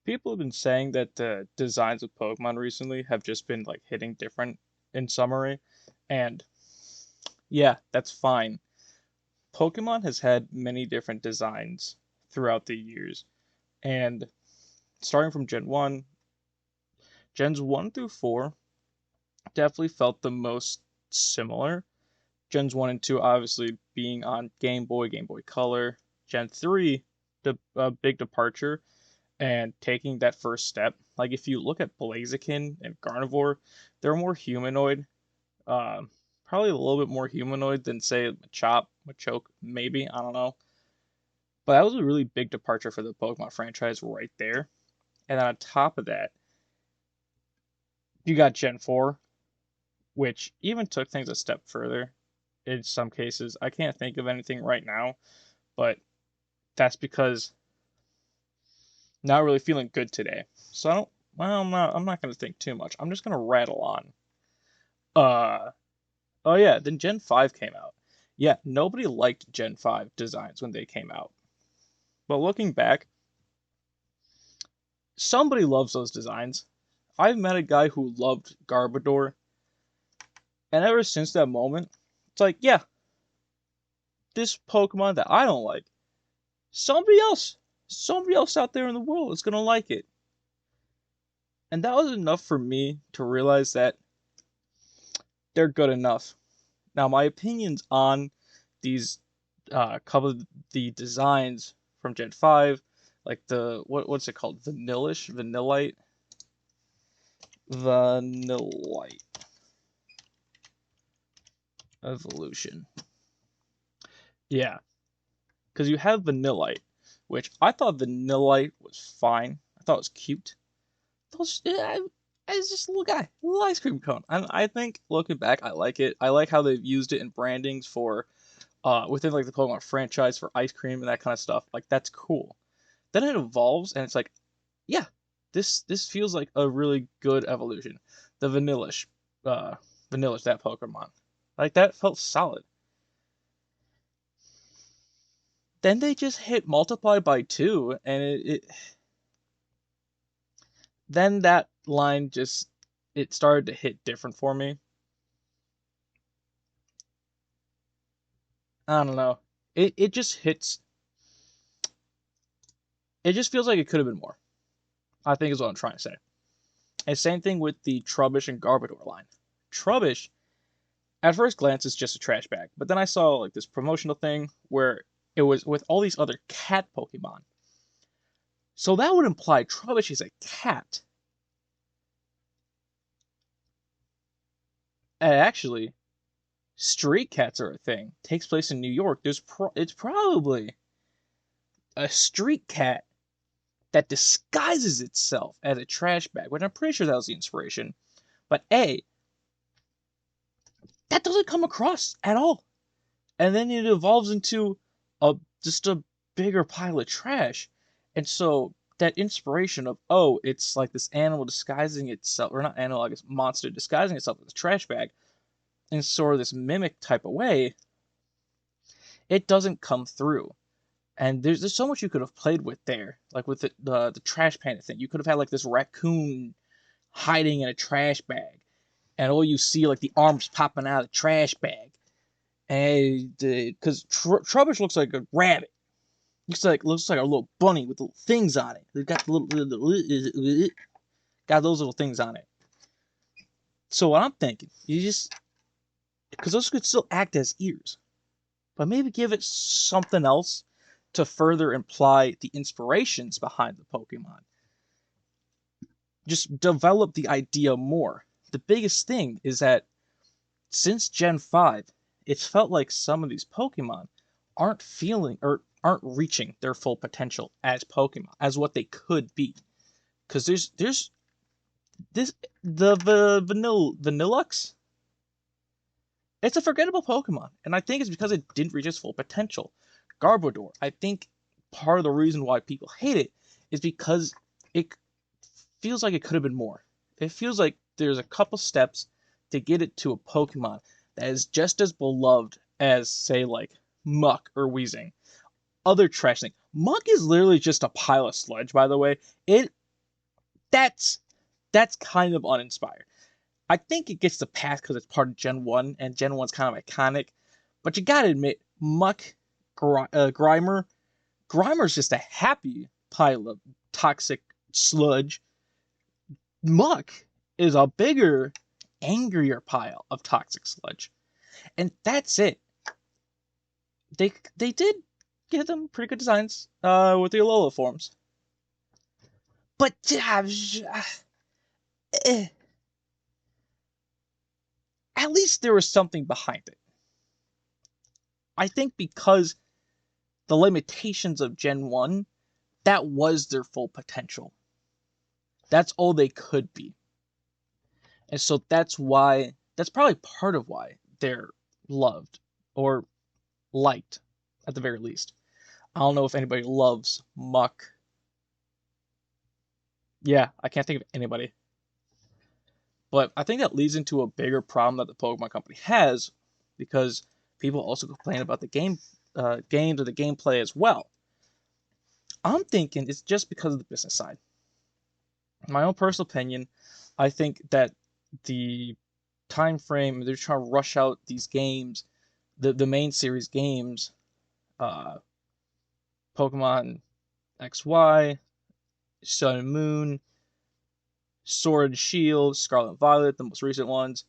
People have been saying that the designs of Pokemon recently have just been like hitting different in summary, and yeah, that's fine. Pokemon has had many different designs throughout the years, and starting from Gen 1, Gens 1 through 4 definitely felt the most similar. Gens 1 and 2 obviously being on Game Boy, Game Boy Color. Gen 3, the big departure and taking that first step. Like if you look at Blaziken and Gardevoir, they're more humanoid. Uh, Probably a little bit more humanoid than say Machop, Machoke, maybe. I don't know. But that was a really big departure for the Pokemon franchise right there. And then on top of that, you got Gen 4, which even took things a step further in some cases. I can't think of anything right now, but that's because not really feeling good today. So I don't. Well, I'm not gonna think too much. I'm just gonna rattle on. Uh oh yeah, then Gen 5 came out. Yeah, nobody liked Gen 5 designs when they came out. But looking back, somebody loves those designs. I've met a guy who loved Garbodor, and ever since that moment, it's like, yeah, this Pokemon that I don't like, somebody else, somebody else out there in the world is gonna like it. And that was enough for me to realize that they're good enough. Now, my opinions on these couple of the designs from Gen 5, like the what's it called? Vanillite evolution. Yeah, because you have Vanillite, which I thought Vanillite was fine. I thought it was cute. It's just a little guy, a little ice cream cone. And I think looking back, I like it. I like how they've used it in brandings for within like the Pokemon franchise for ice cream and that kind of stuff. Like that's cool. Then it evolves and it's like, yeah, this feels like a really good evolution. The uh, Vanillish that Pokemon, like that felt solid. Then they just hit multiply by two, and then that line just it started to hit different for me. I don't know. It just hits. It just feels like it could have been more. I think is what I'm trying to say. And same thing with the Trubbish and Garbodor line. Trubbish, at first glance, is just a trash bag, but then I saw like this promotional thing where it was with all these other cat Pokemon. So that would imply Trubbish is a cat. And actually, street cats are a thing. Takes place in New York. It's probably a street cat that disguises itself as a trash bag, which I'm pretty sure that was the inspiration. But A, that doesn't come across at all. And then it evolves into a just a bigger pile of trash. And so that inspiration of it's like this animal disguising itself, or not animal, I guess monster disguising itself as a trash bag in sort of this mimic type of way, it doesn't come through. And there's so much you could have played with there, like with the trash panda thing. You could have had like this raccoon hiding in a trash bag, and all you see like the arms popping out of the trash bag, and because Trubbish looks like a rabbit, looks like a little bunny with little things on it. They've got the got those little things on it. So what I'm thinking, you just because those could still act as ears, but maybe give it something else to further imply the inspirations behind the Pokemon. Just develop the idea more. The biggest thing is that since Gen 5, it's felt like some of these Pokemon aren't feeling or aren't reaching their full potential as Pokemon, as what they could be. Because there's this Vanillux. It's a forgettable Pokemon, and I think it's because it didn't reach its full potential. Garbodor, I think part of the reason why people hate it is because it feels like it could have been more. It feels like there's a couple steps to get it to a Pokemon that is just as beloved as, say, like Muck or Weezing. Other trash thing. Muck is literally just a pile of sludge, by the way. That's kind of uninspired. I think it gets the pass because it's part of Gen 1, and Gen 1's kind of iconic. But you gotta admit, Grimer, Grimer's just a happy pile of toxic sludge. Muck is a bigger, angrier pile of toxic sludge. And that's it. They did give them pretty good designs with the Alola forms. But at least there was something behind it. I think because the limitations of Gen 1, that was their full potential. That's all they could be. And so that's probably part of why they're loved or liked at the very least. I don't know if anybody loves Muck. Yeah, I can't think of anybody. But I think that leads into a bigger problem that the Pokemon Company has, because people also complain about the games or the gameplay as well. I'm thinking it's just because of the business side. In my own personal opinion, I think that the time frame they're trying to rush out these games, the main series games, Pokemon XY, Sun and Moon, Sword and Shield, Scarlet and Violet, the most recent ones.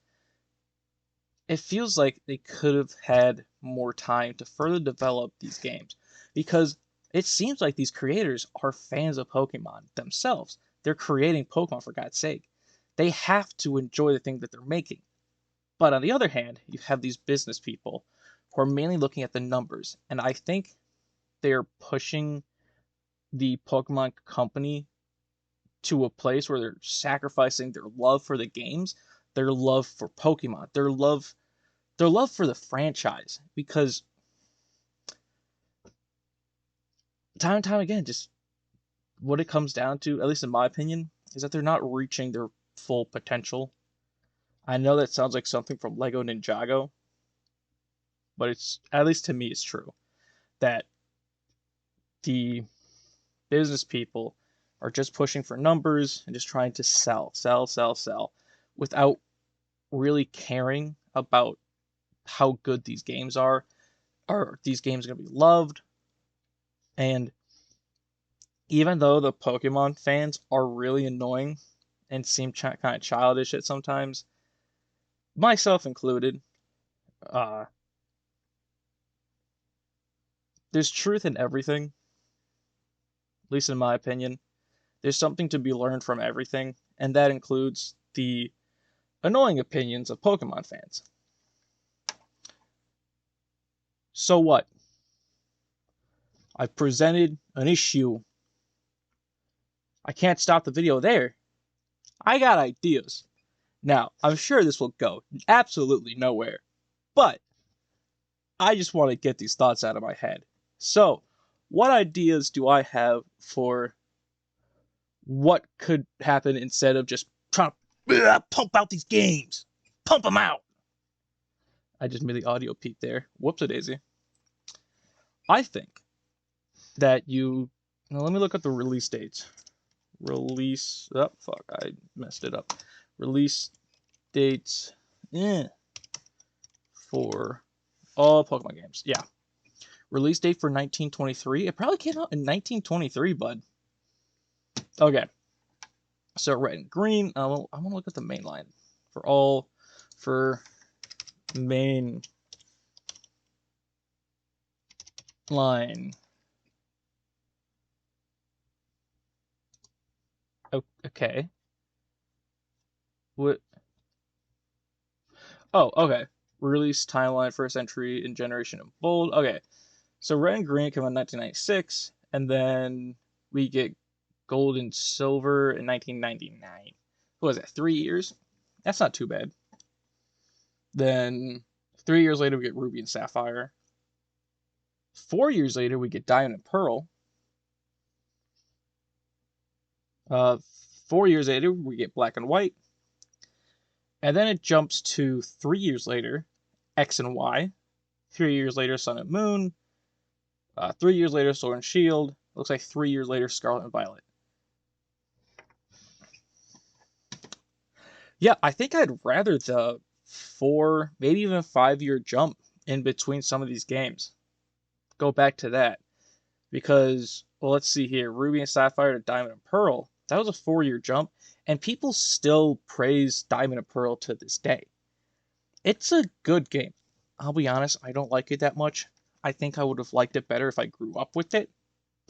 It feels like they could have had more time to further develop these games, because it seems like these creators are fans of Pokemon themselves. They're creating Pokemon, for God's sake. They have to enjoy the thing that they're making. But on the other hand, you have these business people who are mainly looking at the numbers, and I think they're pushing the Pokemon Company to a place where they're sacrificing their love for the games, their love for Pokemon, their love for the franchise, because time and time again, just what it comes down to, at least in my opinion, is that they're not reaching their full potential. I know that sounds like something from Lego Ninjago, but it's, at least to me, it's true that the business people are just pushing for numbers and just trying to sell, without really caring about how good these games are. Are these games going to be loved? And even though the Pokemon fans are really annoying and seem kind of childish at sometimes, myself included, uh, there's truth in everything, at least in my opinion. There's something to be learned from everything, and that includes the annoying opinions of Pokemon fans. So what? I've presented an issue. I can't stop the video there. I got ideas. Now, I'm sure this will go absolutely nowhere, but I just want to get these thoughts out of my head. So, what ideas do I have for what could happen instead of just trying to pump out these games? Pump them out! I just made the audio peak there. Whoops a daisy. I think that now let me look at the release dates. I messed it up. Release dates for all Pokemon games. Yeah. Release date for 1923. It probably came out in 1923, bud. Okay. So red and green. I want to look at the main line for main line. Okay. What? Oh, okay. Release timeline, first entry in generation in bold. Okay. So red and green came out in 1996, and then we get gold and silver in 1999. What was that, 3 years? That's not too bad. Then 3 years later, we get ruby and sapphire. 4 years later, we get diamond and pearl. 4 years later, we get black and white. And then it jumps to 3 years later, X and Y. 3 years later, sun and moon. 3 years later, sword and shield. Looks like 3 years later, scarlet and violet. Yeah, I think I'd rather the 4, maybe even 5 year jump in between some of these games. Go back to that because, well, let's see here, Ruby and Sapphire to Diamond and Pearl. That was a 4 year jump, and people still praise Diamond and Pearl to this day. It's a good game. I'll be honest, I don't like it that much. I think I would have liked it better if I grew up with it,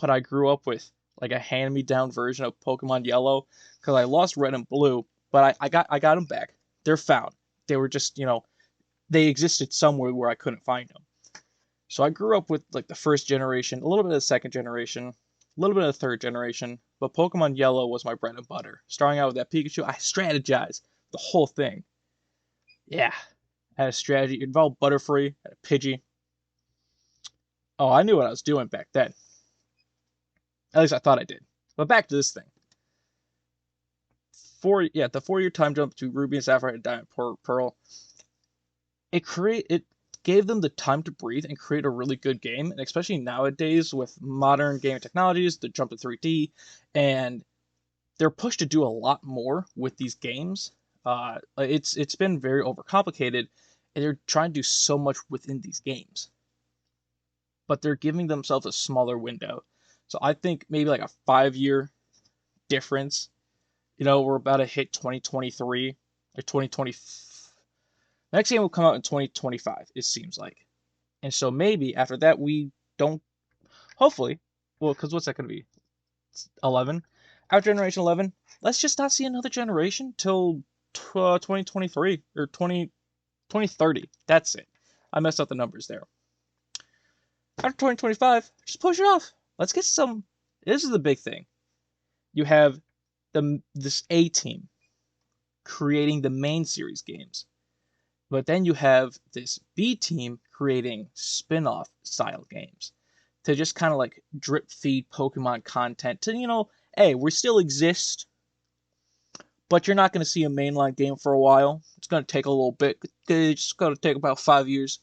but I grew up with like a hand-me-down version of Pokemon Yellow because I lost Red and Blue, but I got them back. They're found. They were just they existed somewhere where I couldn't find them. So I grew up with like the first generation, a little bit of the second generation, a little bit of the third generation, but Pokemon Yellow was my bread and butter. Starting out with that Pikachu, I strategized the whole thing. Yeah, I had a strategy. It involved Butterfree, had a Pidgey. Oh, I knew what I was doing back then. At least I thought I did. But back to this thing. The 4 year time jump to Ruby and Sapphire and Diamond Pearl. It gave them the time to breathe and create a really good game, and especially nowadays with modern gaming technologies, the jump to 3D, and they're pushed to do a lot more with these games. It's been very overcomplicated, and they're trying to do so much within these games, but they're giving themselves a smaller window. So I think maybe like a 5 year difference. We're about to hit 2023 or 2020. Next game will come out in 2025, it seems like. And so maybe after that, we don't, hopefully, well, because what's that going to be? 11? After Generation 11, let's just not see another generation till 2023 or 2030. That's it. I messed up the numbers there. After 2025, just push it off. Let's get some. This is the big thing. You have this A team creating the main series games. But then you have this B team creating spin off style games to just kind of like drip feed Pokemon content to, hey, we still exist, but you're not going to see a mainline game for a while. It's going to take a little bit. It's going to take about 5 years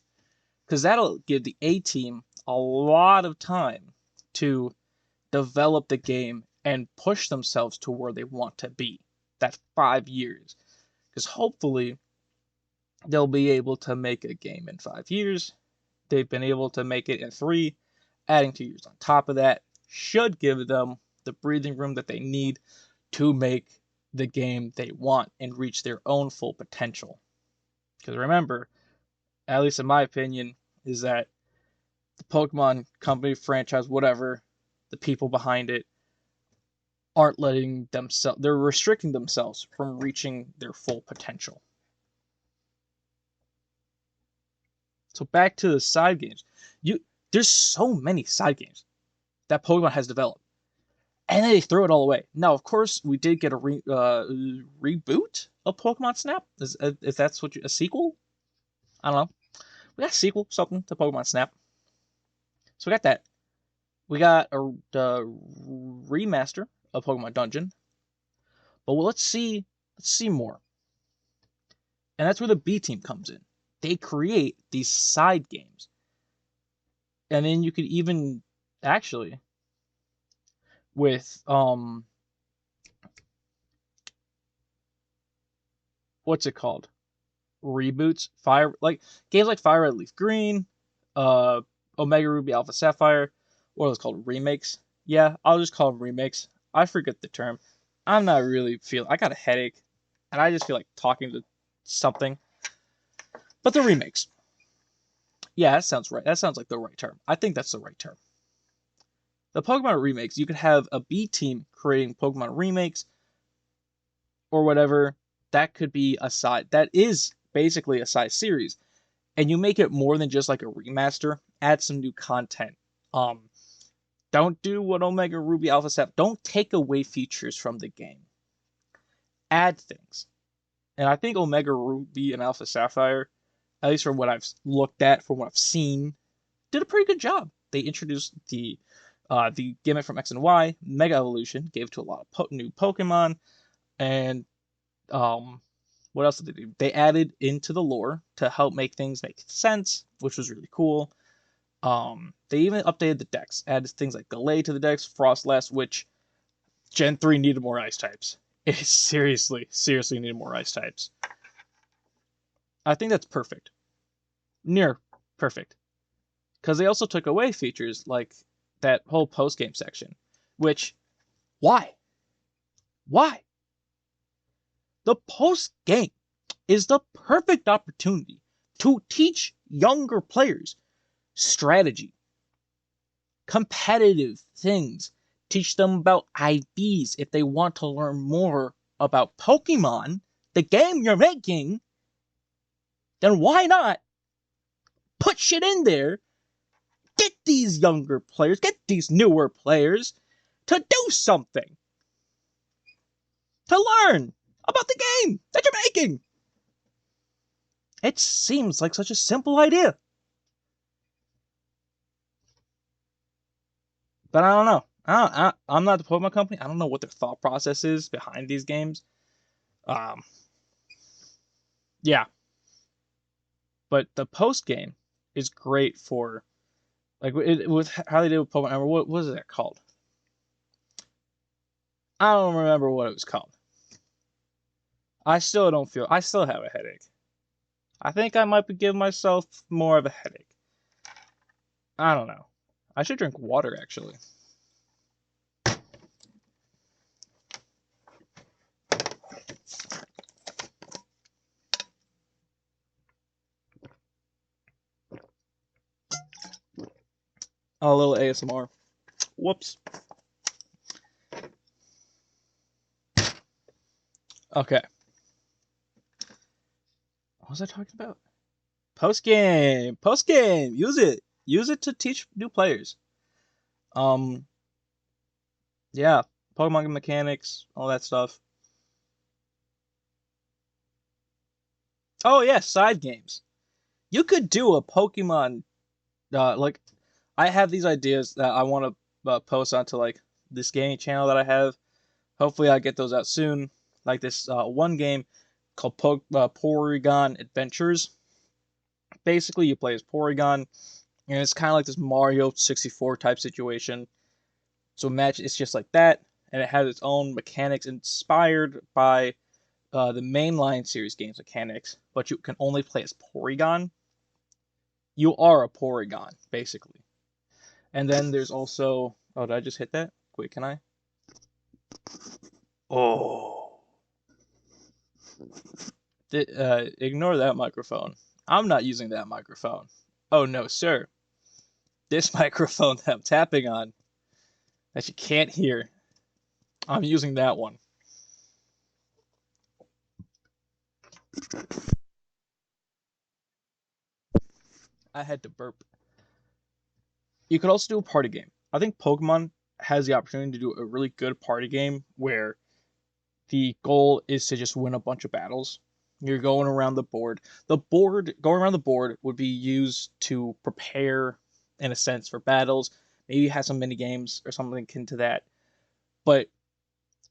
because that'll give the A team a lot of time to develop the game and push themselves to where they want to be. That 5 years. Because hopefully they'll be able to make a game in 5 years. They've been able to make it in 3. Adding 2 years on top of that should give them the breathing room that they need to make the game they want and reach their own full potential. Because remember, at least in my opinion, is that the Pokemon company, franchise, whatever, the people behind it, aren't letting themselves, they're restricting themselves from reaching their full potential. So back to the side games. There's so many side games that Pokemon has developed, and then they throw it all away. Now, of course, we did get a reboot of Pokemon Snap. If that's a sequel? I don't know. We got a sequel, something to Pokemon Snap. So we got that. We got the remaster of Pokemon Dungeon. But let's see more. And that's where the B team comes in. They create these side games. And then you could even actually with what's it called? Reboots, games like Fire Red Leaf Green, uh Omega Ruby Alpha Sapphire, what are those called? Remakes? Yeah, I'll just call them remakes. I forget the term. I'm not really I got a headache and I just feel like talking to something. But the remakes. Yeah, that sounds right. That sounds like the right term. I think that's the right term. The Pokemon remakes, you could have a B team creating Pokemon remakes or whatever. That could be a side. That is basically a side series, and you make it more than just like a remaster. Add some new content. Don't do what Omega Ruby Alpha Sapphire. Don't take away features from the game. Add things. And I think Omega Ruby and Alpha Sapphire, at least from what I've looked at, from what I've seen, did a pretty good job. They introduced the gimmick from X and Y, Mega Evolution, gave to a lot of new Pokemon, and what else did they do? They added into the lore to help make things make sense, which was really cool. They even updated the decks, added things like Delay to the decks, Frostlass, which Gen 3 needed more ice types. It seriously need more ice types. I think that's perfect. Near perfect. Because they also took away features like that whole post game section. Which, why? Why? The post game is the perfect opportunity to teach younger players strategy, competitive things, teach them about IVs if they want to learn more about Pokemon, the game you're making, then why not put shit in there, get these younger players, get these newer players to do something, to learn about the game that you're making. It seems like such a simple idea. But I don't know. I'm not the Pokemon company. I don't know what their thought process is behind these games. Um, yeah, but the post game is great for like with how they did with Pokemon. What was that called? I don't remember what it was called. I still don't feel. I still have a headache. I think I might be giving myself more of a headache. I don't know. I should drink water actually. A little ASMR. Whoops. Okay. What was I talking about? Post game. Post game. Use it. Use it to teach new players. Um. Yeah. Pokemon mechanics, all that stuff. Oh yeah, side games. You could do a Pokemon. Like, I have these ideas that I want to post onto like this gaming channel that I have. Hopefully, I get those out soon. Like this one game called Porygon Adventures. Basically, you play as Porygon, and it's kind of like this Mario 64 type situation. So imagine it's just like that, and it has its own mechanics inspired by the mainline series games mechanics, but you can only play as Porygon. You are a Porygon, basically. And then there's also. Oh, did I just hit that? Wait, can I? Oh. Ignore that microphone. I'm not using that microphone. Oh, no, sir. This microphone that I'm tapping on, that you can't hear, I'm using that one. I had to burp. You could also do a party game. I think Pokemon has the opportunity to do a really good party game where the goal is to just win a bunch of battles. You're going around the board. Going around the board would be used to prepare, in a sense, for battles. Maybe have some mini games or something akin to that. But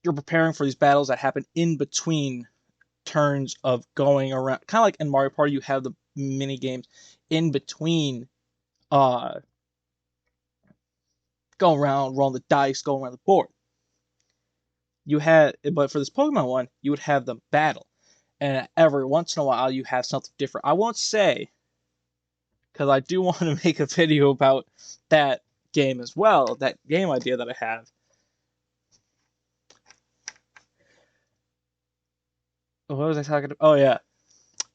you're preparing for these battles that happen in between turns of going around. Kind of like in Mario Party, you have the mini games in between going around, rolling the dice, going around the board. But for this Pokemon one, you would have the battle, and every once in a while you have something different. I won't say, because I do want to make a video about that game as well, that game idea that I have. What was I talking about? Oh yeah,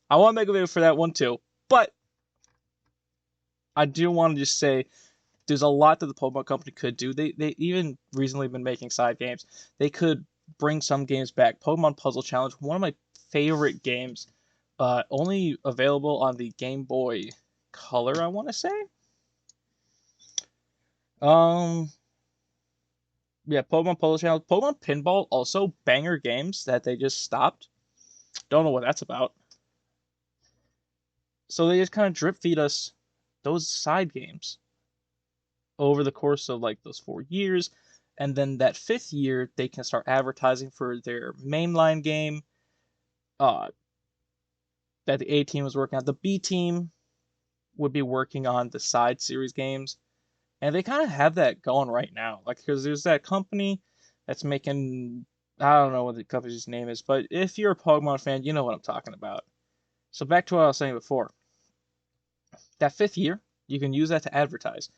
I want to make a video for that one too. But I do want to just say there's a lot that the Pokemon Company could do. They even recently been making side games. They could bring some games back. Pokemon Puzzle Challenge, one of my favorite games, only available on the Game Boy Color, I want to say. Um, yeah, Pokemon Puzzle Challenge, Pokemon Pinball, also banger games that they just stopped. Don't know what that's about. So they just kind of drip feed us those side games over the course of like those 4 years. And then that fifth year, they can start advertising for their mainline game uh, that the A team was working on. The B team would be working on the side series games. And they kind of have that going right now. Like, because there's that company that's making I don't know what the company's name is, but if you're a Pokemon fan, you know what I'm talking about. So back to what I was saying before. That 5th year, you can use that to advertise.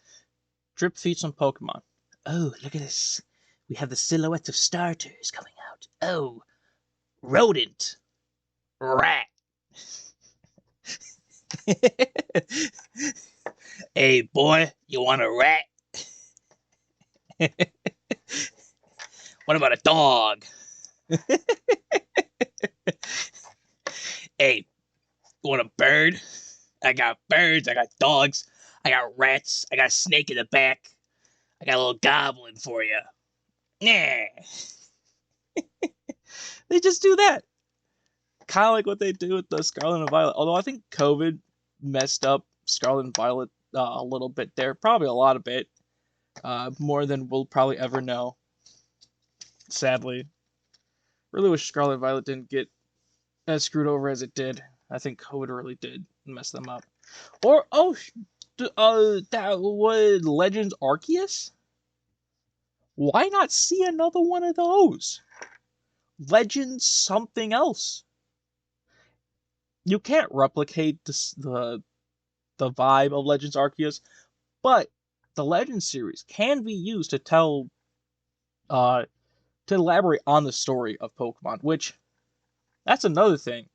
Drip feed some Pokemon. Oh, look at this. We have the silhouettes of starters coming out. Oh, rodent. Rat. Hey, boy, you want a rat? What about a dog? Hey, you want a bird? I got birds, I got dogs, I got rats, I got a snake in the back, I got a little goblin for you. Yeah. They just do that. Kind of like what they do with the Scarlet and Violet. Although I think COVID messed up Scarlet and Violet a little bit there. Probably a lot of it. More than we'll probably ever know. Sadly. Really wish Scarlet and Violet didn't get as screwed over as it did. I think COVID really did mess them up. Or, that was Legends Arceus? Why not see another one of those? Legends something else. You can't replicate the vibe of Legends Arceus, but the Legends series can be used to tell to elaborate on the story of Pokemon, which that's another thing.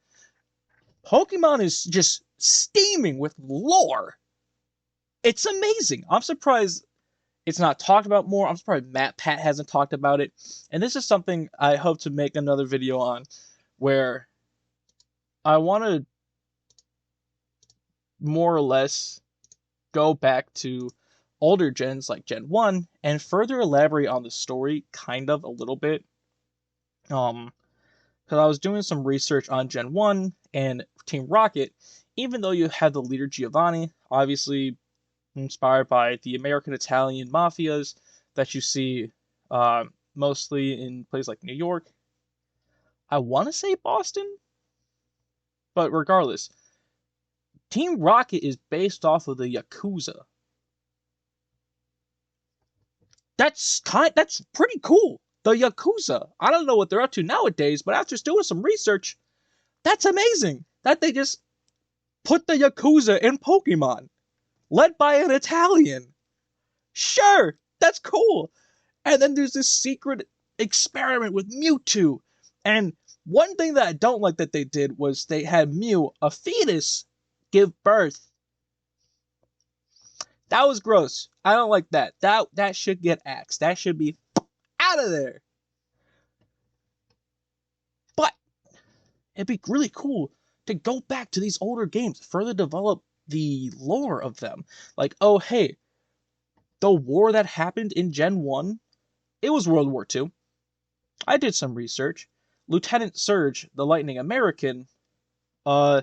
Pokemon is just steaming with lore. It's amazing. I'm surprised it's not talked about more. I'm surprised Pat hasn't talked about it. And this is something I hope to make another video on, where I want to more or less go back to older gens like Gen 1 and further elaborate on the story kind of a little bit. Because I was doing some research on Gen 1 and Team Rocket, even though you had the leader Giovanni, obviously inspired by the American Italian mafias that you see mostly in places like New York. I want to say Boston, but regardless, Team Rocket is based off of the Yakuza. That's pretty cool. The Yakuza. I don't know what they're up to nowadays, but after doing some research, that's amazing that they just put the Yakuza in Pokemon, led by an Italian. Sure, that's cool. And then there's this secret experiment with Mewtwo. And one thing that I don't like that they did was they had Mew, a fetus, give birth. That was gross. I don't like that. That should get axed. That should be out of there. But it'd be really cool to go back to these older games, further develop the lore of them. Like, oh hey, the war that happened in Gen 1, it was World War II. I did some research. Lieutenant Surge, the Lightning American, uh,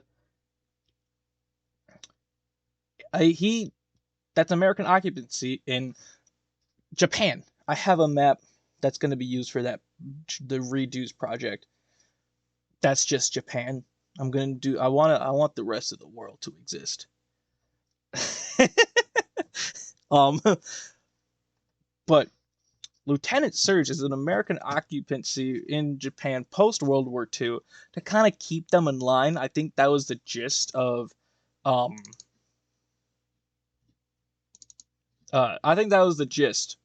that's American occupancy in Japan. I have a map that's going to be used for the Redos project. That's just Japan. I want the rest of the world to exist. But Lieutenant Surge is an American occupancy in Japan post World War II to kind of keep them in line. I think that was the gist of, I think that was the gist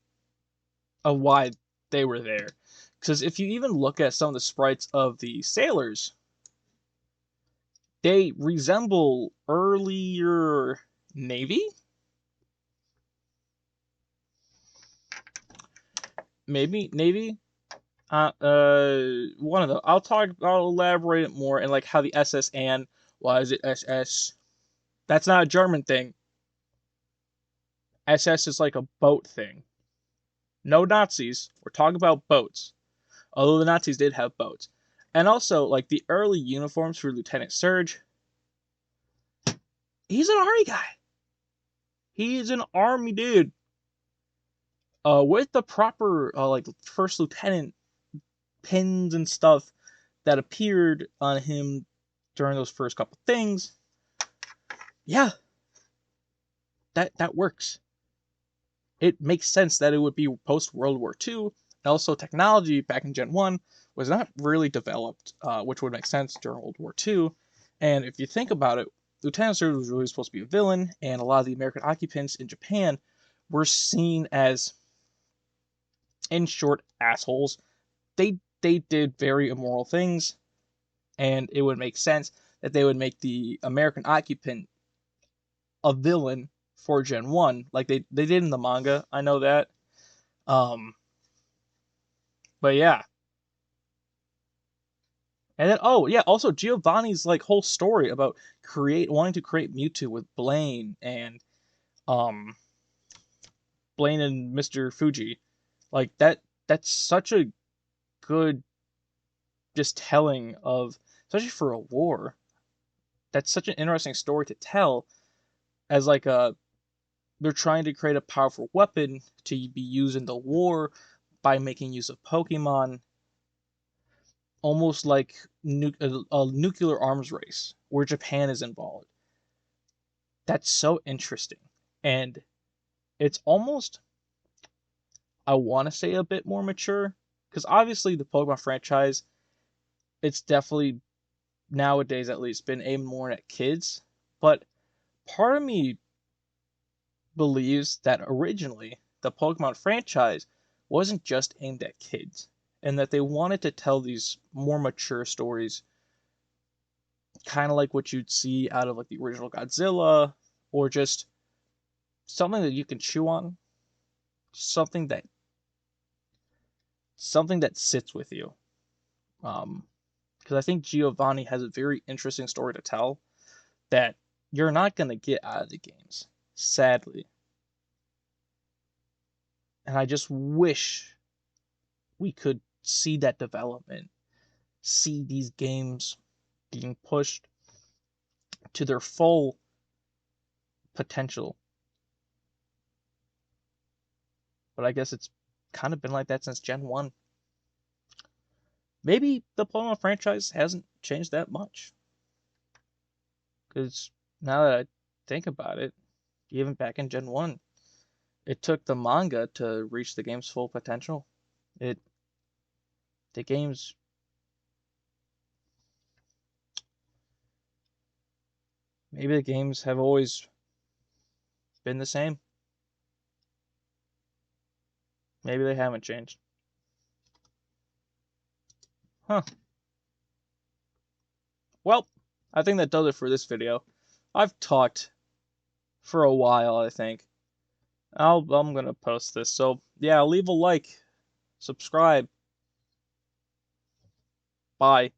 of why they were there. Because if you even look at some of the sprites of the sailors, they resemble earlier Navy. Maybe Navy. One of them. I'll elaborate it more and like how the SS and why is it SS? That's not a German thing. SS is like a boat thing. No Nazis. We're talking about boats. Although the Nazis did have boats. And also, like the early uniforms for Lieutenant Surge, he's an army guy. He's an army dude. With the proper like first lieutenant pins and stuff that appeared on him during those first couple things. Yeah. That works. It makes sense that it would be post World War II, Also, technology back in Gen 1 was not really developed, which would make sense during World War II. And if you think about it, Lieutenant Surge was really supposed to be a villain, and a lot of the American occupants in Japan were seen as, in short, assholes. They did very immoral things, and it would make sense that they would make the American occupant a villain for Gen 1, like they did in the manga. I know that. Um, but yeah. And then, oh yeah, also Giovanni's like whole story about wanting to create Mewtwo with um Blaine and Mr. Fuji, like that's such a good just telling of, especially for a war. That's such an interesting story to tell, as like they're trying to create a powerful weapon to be used in the war by making use of Pokemon, almost like a nuclear arms race where Japan is involved. That's so interesting. And it's almost, I want to say, a bit more mature, because obviously the Pokemon franchise, it's definitely, nowadays at least, been aimed more at kids. But part of me believes that originally the Pokemon franchise wasn't just aimed at kids, and that they wanted to tell these more mature stories, kind of like what you'd see out of like the original Godzilla, or just something that you can chew on, something that sits with you. Um, because I think Giovanni has a very interesting story to tell that you're not gonna get out of the games, sadly. And I just wish we could see that development, see these games being pushed to their full potential. But I guess it's kind of been like that since Gen 1. Maybe the Pokemon franchise hasn't changed that much. Because now that I think about it, even back in Gen 1, it took the manga to reach the game's full potential. It the games Maybe the games have always been the same. Maybe they haven't changed. Huh. Well, I think that does it for this video. I've talked for a while, I think. I'm gonna post this. So yeah, leave a like, subscribe. Bye.